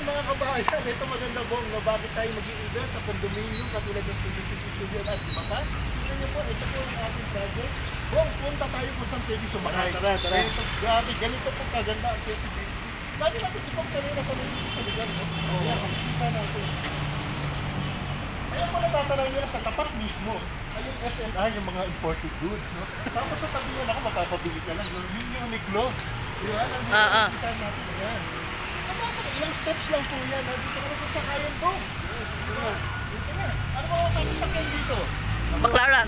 mga kabayan, ito maganda Bong, no? Bakit tayo mag-i-invest sa condominium katulad ng Studio City Studio at iba pa? Tignan niyo po, ito po ang ating project. Bong, punta tayo kung saan pwede sumakay. Tara. Ito, grabe, ganito po kaganda accessibility. Lagi natin si Bong sanay na sanay dito sa lugar, no? Kaya, makikita natin. Kaya po natatanong nila sa tapat mismo ay yung SNR, yung mga imported goods, no? Tapos sa tabi yun ako, mapapabili ka lang, no? Yun yung Uniqlo. Diba? Nandito nakikita natin yan. So, ilang steps lang po yan. Nandito ka na po sa kayan po. Yes, diba? Dito na. Ano ba ang kakasakyan dito? Baklaran.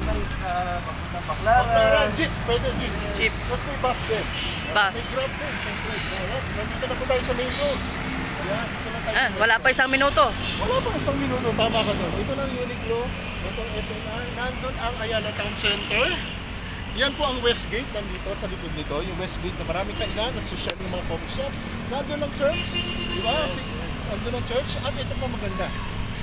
Baklaran. Jeep. Pwede jeep. Jeep. Tapos may bus din. Bus. May grab din. Siyempre. Alright. Nandito na po tayo sa main road. Ayan. Dito na tayo. Wala pa isang minuto. Wala pa isang minuto. Tama ka doon. Dito na ang Uniqlo. Ito ang SNR. Nandun ang Ayala Town Center. Yan po ang Westgate nandito sa likod nito. Yung Westgate na maraming kainan at social yung mga coffee shop. Nandun ang church. Diba? Nandun ang church. At ito pa maganda.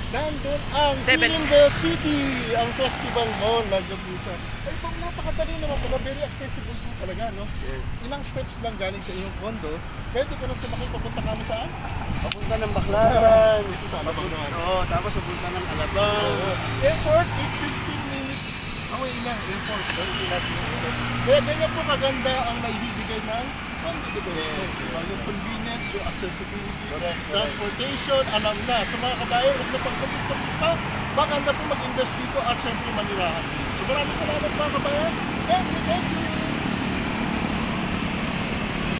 Nandun ang Greenville City. Ang Festival Mall. Nandun po siya. Ay po, napakadali naman pala. Very accessible po talaga, no? Yes. Ilang steps lang galing sa iyong condo. Pwede ka nang sumakay papunta kami saan? Papunta ng Baklaran. Ito sa Alabang naman. Oo, tapos papunta ng Alabang. Airport is 15 minutes away na. Airport. Kaya ganyan po kaganda ang naibibigay ng condo development. Yung convenience, yung accessibility, transportation, alam na. Sa mga kabayan, huwag na pagkabit pa. Maganda po mag-invest dito at syempre manirahan. So maraming salamat mga kabayan. Thank you.